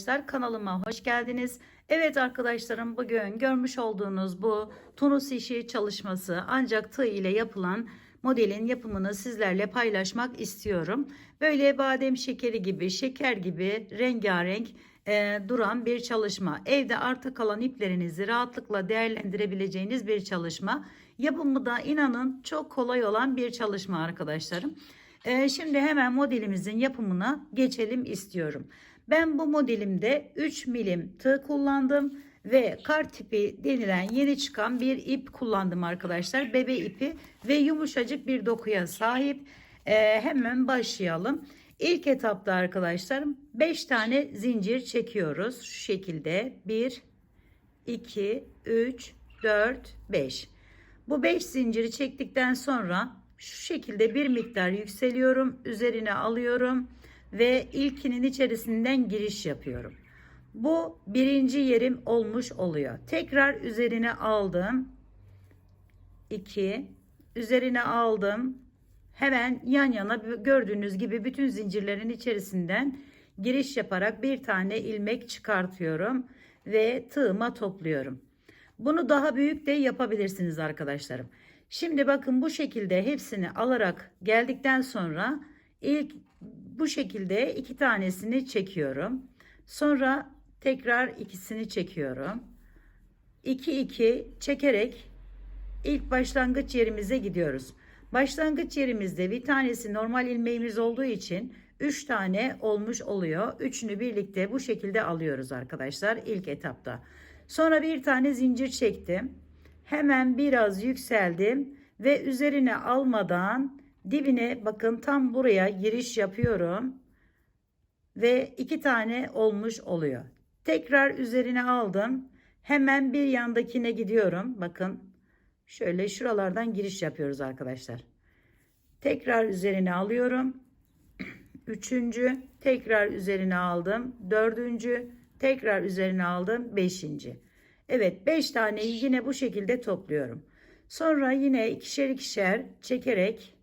arkadaşlar, kanalıma hoş geldiniz. Evet arkadaşlarım, bugün görmüş olduğunuz bu tunus işi çalışması ancak tığ ile yapılan modelin yapımını sizlerle paylaşmak istiyorum. Böyle badem şekeri gibi, şeker gibi rengarenk duran bir çalışma. Evde arta kalan iplerinizi rahatlıkla değerlendirebileceğiniz bir çalışma. Yapımı da inanın çok kolay olan bir çalışma arkadaşlarım. Şimdi hemen modelimizin yapımına geçelim istiyorum. Ben bu modelimde 3 milim tığ kullandım ve kar tipi denilen yeni çıkan bir ip kullandım arkadaşlar. Bebe ipi ve yumuşacık bir dokuya sahip. Hemen başlayalım. İlk etapta arkadaşlarım 5 tane zincir çekiyoruz. Şu şekilde 1, 2, 3, 4, 5. Bu 5 zinciri çektikten sonra şu şekilde bir miktar yükseliyorum. Üzerine alıyorum ve ilkinin içerisinden giriş yapıyorum. Bu birinci yerim olmuş oluyor. Tekrar üzerine aldım. 2, üzerine aldım. Hemen yan yana gördüğünüz gibi bütün zincirlerin içerisinden giriş yaparak bir tane ilmek çıkartıyorum ve tığıma topluyorum. Bunu daha büyük de yapabilirsiniz arkadaşlarım. Şimdi bakın, bu şekilde hepsini alarak geldikten sonra ilk bu şekilde 2 tanesini çekiyorum. Sonra tekrar ikisini çekiyorum. 2 2 çekerek ilk başlangıç yerimize gidiyoruz. Başlangıç yerimizde bir tanesi normal ilmeğimiz olduğu için 3 tane olmuş oluyor. Üçünü birlikte bu şekilde alıyoruz arkadaşlar ilk etapta. Sonra bir tane zincir çektim. Hemen biraz yükseldim ve üzerine almadan dibine bakın, tam buraya giriş yapıyorum. Ve 2 tane olmuş oluyor. Tekrar üzerine aldım. Hemen bir yandakine gidiyorum. Bakın, şöyle şuralardan giriş yapıyoruz arkadaşlar. Tekrar üzerine alıyorum. Üçüncü, tekrar üzerine aldım. Dördüncü, tekrar üzerine aldım. Beşinci. Evet, 5 taneyi yine bu şekilde topluyorum. Sonra yine ikişer ikişer çekerek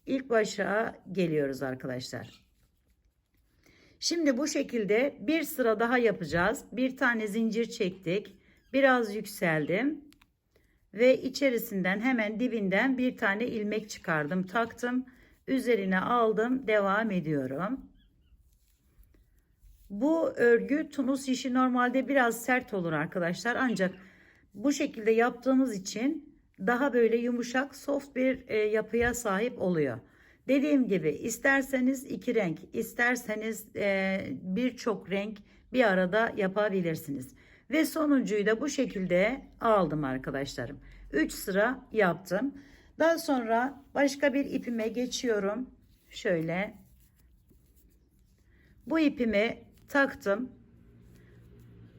ilk başa geliyoruz arkadaşlar. Şimdi bu şekilde bir sıra daha yapacağız. Bir tane zincir çektik. Biraz yükseldim. Ve içerisinden hemen dibinden bir tane ilmek çıkardım, taktım, üzerine aldım, devam ediyorum. Bu örgü tunus işi normalde biraz sert olur arkadaşlar, ancak bu şekilde yaptığımız için daha böyle yumuşak, soft bir yapıya sahip oluyor. Dediğim gibi, isterseniz 2 renk, isterseniz birçok renk bir arada yapabilirsiniz. Ve sonuncuyu da bu şekilde aldım arkadaşlarım. 3 sıra yaptım. Daha sonra başka bir ipime geçiyorum. Şöyle bu ipimi taktım.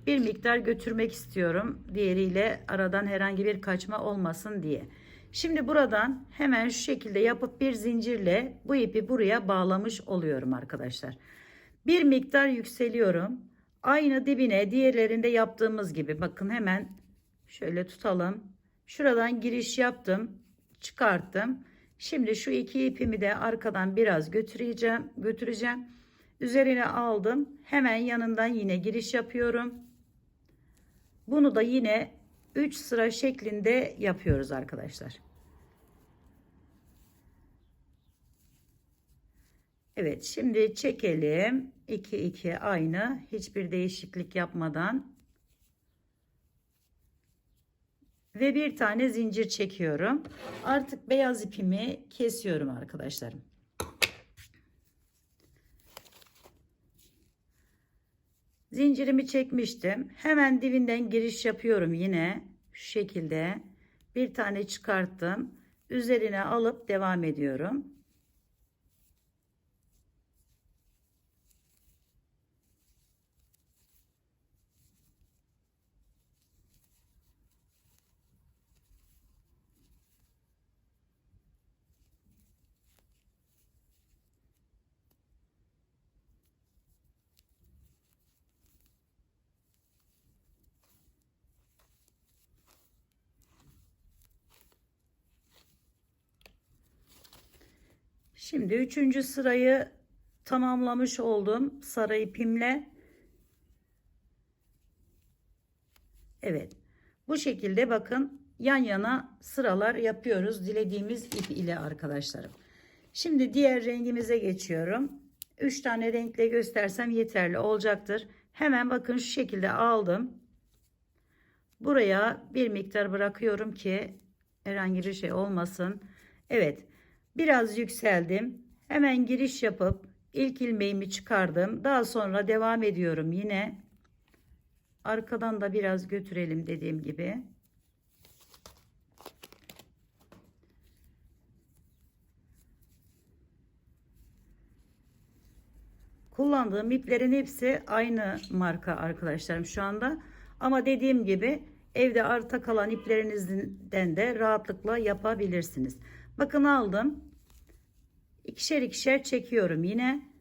Bir miktar götürmek istiyorum. Diğeriyle aradan herhangi bir kaçma olmasın diye. Şimdi buradan hemen şu şekilde yapıp bir zincirle bu ipi buraya bağlamış oluyorum arkadaşlar. Bir miktar yükseliyorum. Aynı dibine diğerlerinde yaptığımız gibi, bakın hemen şöyle tutalım. Şuradan giriş yaptım, çıkarttım. Şimdi şu 2 ipimi de arkadan biraz götüreceğim. Üzerine aldım. Hemen yanından yine giriş yapıyorum. Bunu da yine 3 sıra şeklinde yapıyoruz arkadaşlar. Evet, şimdi çekelim. 2 2 aynı, hiçbir değişiklik yapmadan. Ve bir tane zincir çekiyorum. Artık beyaz ipimi kesiyorum arkadaşlarım. Zincirimi çekmiştim. Hemen dibinden giriş yapıyorum yine. Şu şekilde bir tane çıkarttım. Üzerine alıp devam ediyorum. Şimdi 3. sırayı tamamlamış oldum sarı ipimle. Bu şekilde bakın yan yana sıralar yapıyoruz dilediğimiz ip ile arkadaşlarım. Şimdi diğer rengimize geçiyorum. 3 tane renkle göstersem yeterli olacaktır. Hemen bakın şu şekilde aldım. Buraya bir miktar bırakıyorum ki herhangi bir şey olmasın. Evet, biraz yükseldim. Hemen giriş yapıp ilk ilmeğimi çıkardım. Daha sonra devam ediyorum yine. Arkadan da biraz götürelim dediğim gibi. Kullandığım iplerin hepsi aynı marka arkadaşlarım şu anda. Ama dediğim gibi evde arta kalan iplerinizden de rahatlıkla yapabilirsiniz. Bakın aldım. İkişer ikişer çekiyorum yine.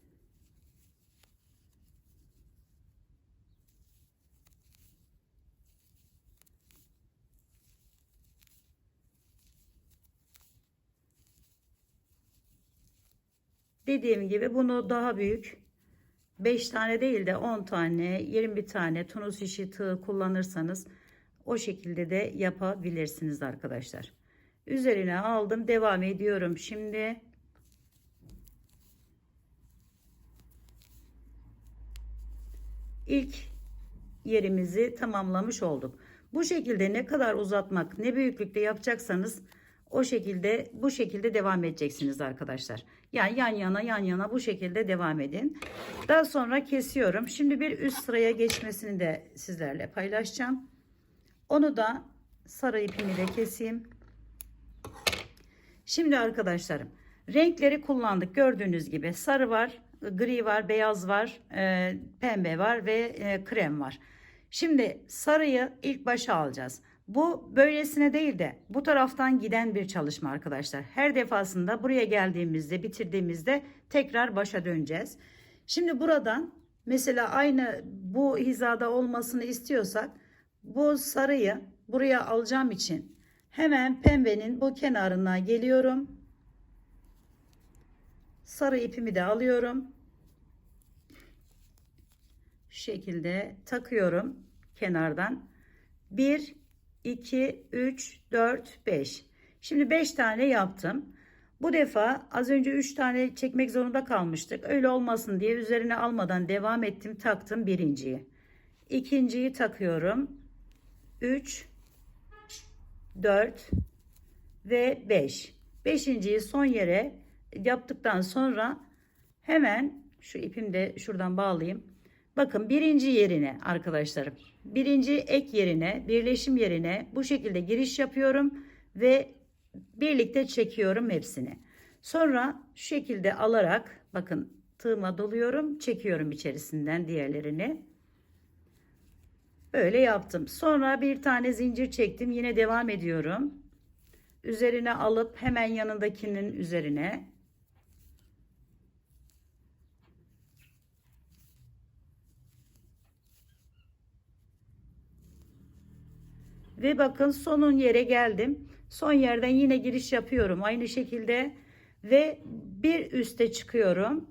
Dediğim gibi bunu daha büyük 5 tane değil de 10 tane 20 tane tunus işi tığ kullanırsanız o şekilde de yapabilirsiniz arkadaşlar. Üzerine aldım, devam ediyorum. Şimdi ilk yerimizi tamamlamış olduk. Bu şekilde ne kadar uzatmak, ne büyüklükte yapacaksanız o şekilde, bu şekilde devam edeceksiniz arkadaşlar. Yani yan yana bu şekilde devam edin. Daha sonra kesiyorum. Şimdi bir üst sıraya geçmesini de sizlerle paylaşacağım. Onu da sarı ipimi de keseyim. Şimdi arkadaşlarım, renkleri kullandık. Gördüğünüz gibi sarı var, gri var, beyaz var, pembe var ve krem var. Şimdi sarıyı ilk başa alacağız. Bu böylesine değil de bu taraftan giden bir çalışma arkadaşlar. Her defasında buraya geldiğimizde, bitirdiğimizde tekrar başa döneceğiz. Şimdi buradan mesela aynı bu hizada olmasını istiyorsak bu sarıyı buraya alacağım için hemen pembenin bu kenarına geliyorum. Sarı ipimi de alıyorum. Şu şekilde takıyorum kenardan. 1, 2, 3, 4, 5. Şimdi 5 tane yaptım. Bu defa az önce 3 tane çekmek zorunda kalmıştık. Öyle olmasın diye üzerine almadan devam ettim. Taktım birinciyi. İkinciyi takıyorum. 3, 4 ve 5. Beşinciyi son yere yaptıktan sonra hemen şu ipimi de şuradan bağlayayım. Bakın birinci yerine arkadaşlarım, birinci ek yerine, birleşim yerine bu şekilde giriş yapıyorum ve birlikte çekiyorum hepsini. Sonra şu şekilde alarak bakın tığıma doluyorum, çekiyorum içerisinden diğerlerini. Böyle yaptım. Sonra bir tane zincir çektim. Yine devam ediyorum. Üzerine alıp hemen yanındakinin üzerine ve bakın sonun yere geldim. Son yerden yine giriş yapıyorum aynı şekilde ve bir üste çıkıyorum.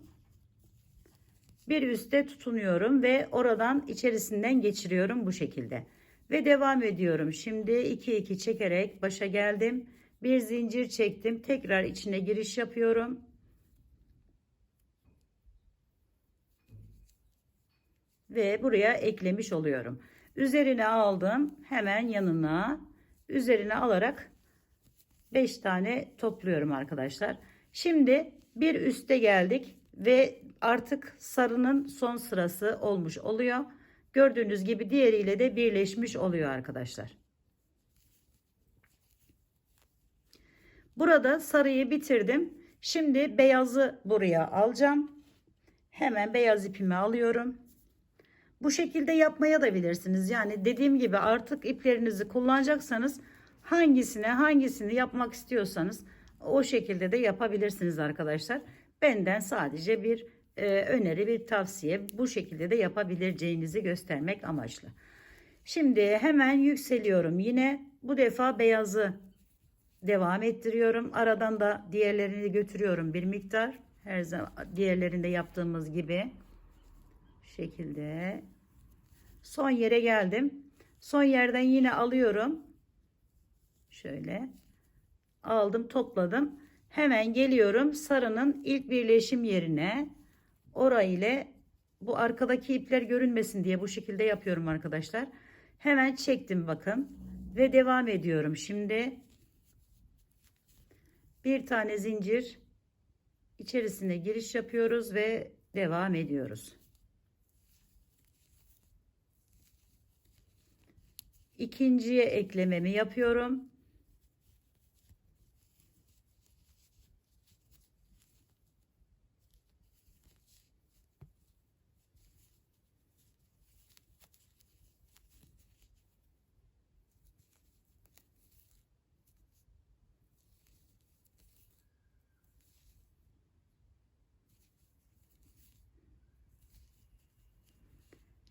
Bir üste tutunuyorum ve oradan içerisinden geçiriyorum bu şekilde. Ve devam ediyorum. Şimdi 2 çekerek başa geldim. Bir zincir çektim. Tekrar içine giriş yapıyorum. Ve buraya eklemiş oluyorum. Üzerine aldım. Hemen yanına üzerine alarak 5 tane topluyorum arkadaşlar. Şimdi bir üste geldik ve artık sarının son sırası olmuş oluyor. Gördüğünüz gibi diğeriyle de birleşmiş oluyor arkadaşlar. Burada sarıyı bitirdim. Şimdi beyazı buraya alacağım. Hemen beyaz ipimi alıyorum. Bu şekilde yapmaya da bilirsiniz. Yani dediğim gibi artık iplerinizi kullanacaksanız hangisini yapmak istiyorsanız o şekilde de yapabilirsiniz arkadaşlar. Benden sadece bir öneri, bir tavsiye, bu şekilde de yapabileceğinizi göstermek amaçlı. Şimdi hemen yükseliyorum. Yine bu defa beyazı devam ettiriyorum. Aradan da diğerlerini götürüyorum bir miktar. Her zaman diğerlerinde yaptığımız gibi. Şu şekilde son yere geldim. Son yerden yine alıyorum. Şöyle aldım, topladım. Hemen geliyorum sarının ilk birleşim yerine. Orayla bu arkadaki ipler görünmesin diye bu şekilde yapıyorum arkadaşlar. Hemen çektim bakın ve devam ediyorum. Şimdi bir tane zincir içerisine giriş yapıyoruz ve devam ediyoruz. İkinciye eklememi yapıyorum.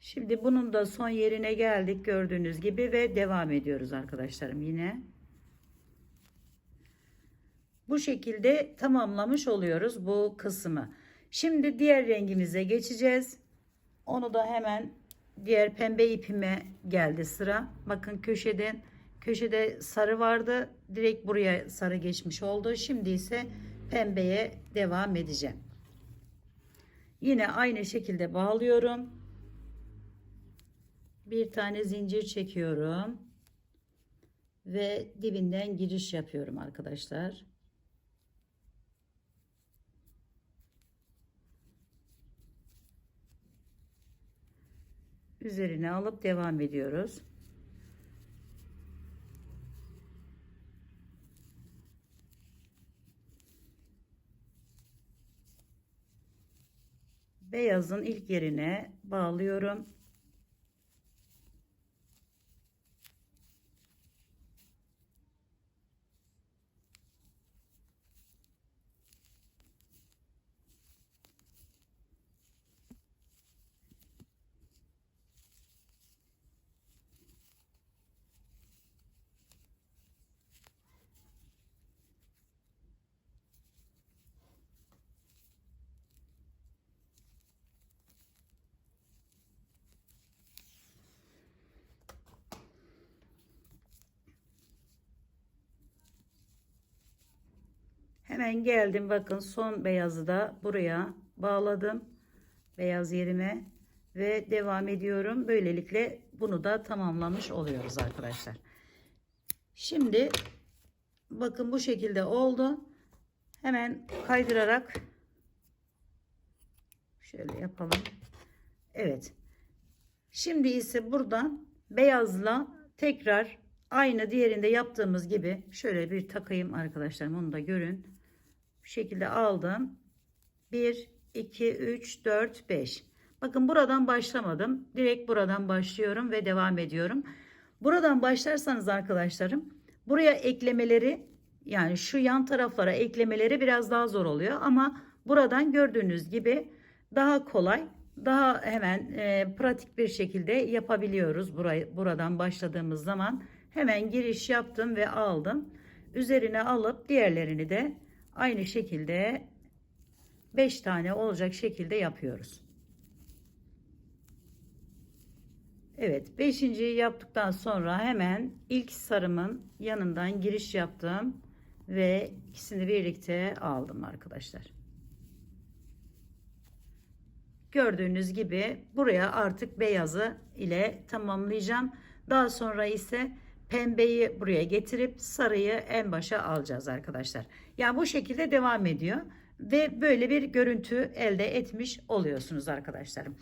Şimdi bunun da son yerine geldik gördüğünüz gibi ve devam ediyoruz arkadaşlarım yine. Bu şekilde tamamlamış oluyoruz bu kısmı. Şimdi diğer rengimize geçeceğiz. Onu da hemen diğer pembe ipime geldi sıra. Bakın köşede sarı vardı. Direkt buraya sarı geçmiş oldu. Şimdi ise pembeye devam edeceğim. Yine aynı şekilde bağlıyorum. Bir tane zincir çekiyorum ve dibinden giriş yapıyorum arkadaşlar. Üzerine alıp devam ediyoruz. Beyazın ilk yerine bağlıyorum. Hemen geldim, bakın son beyazı da buraya bağladım, beyaz yerime ve devam ediyorum. Böylelikle bunu da tamamlamış oluyoruz arkadaşlar. Şimdi bakın bu şekilde oldu. Hemen kaydırarak şöyle yapalım. Evet. Şimdi ise buradan beyazla tekrar aynı diğerinde yaptığımız gibi şöyle bir takayım arkadaşlarım, onu da görün. Bu şekilde aldım. 1, 2, 3, 4, 5. Bakın buradan başlamadım. Direkt buradan başlıyorum ve devam ediyorum. Buradan başlarsanız arkadaşlarım buraya eklemeleri, yani şu yan taraflara eklemeleri biraz daha zor oluyor. Ama buradan gördüğünüz gibi daha kolay, daha hemen pratik bir şekilde yapabiliyoruz. Buradan başladığımız zaman hemen giriş yaptım ve aldım. Üzerine alıp diğerlerini de aynı şekilde 5 tane olacak şekilde yapıyoruz. Evet, 5.'yi yaptıktan sonra hemen ilk sarımın yanından giriş yaptım ve ikisini birlikte aldım arkadaşlar. Gördüğünüz gibi buraya artık beyazı ile tamamlayacağım. Daha sonra ise pembeyi buraya getirip sarıyı en başa alacağız arkadaşlar. Yani bu şekilde devam ediyor ve böyle bir görüntü elde etmiş oluyorsunuz arkadaşlarım.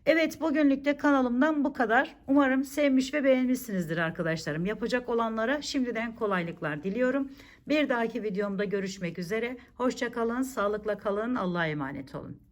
Evet, bugünlük de kanalımdan bu kadar. Umarım sevmiş ve beğenmişsinizdir arkadaşlarım. Yapacak olanlara şimdiden kolaylıklar diliyorum. Bir dahaki videomda görüşmek üzere. Hoşça kalın, sağlıkla kalın, Allah'a emanet olun.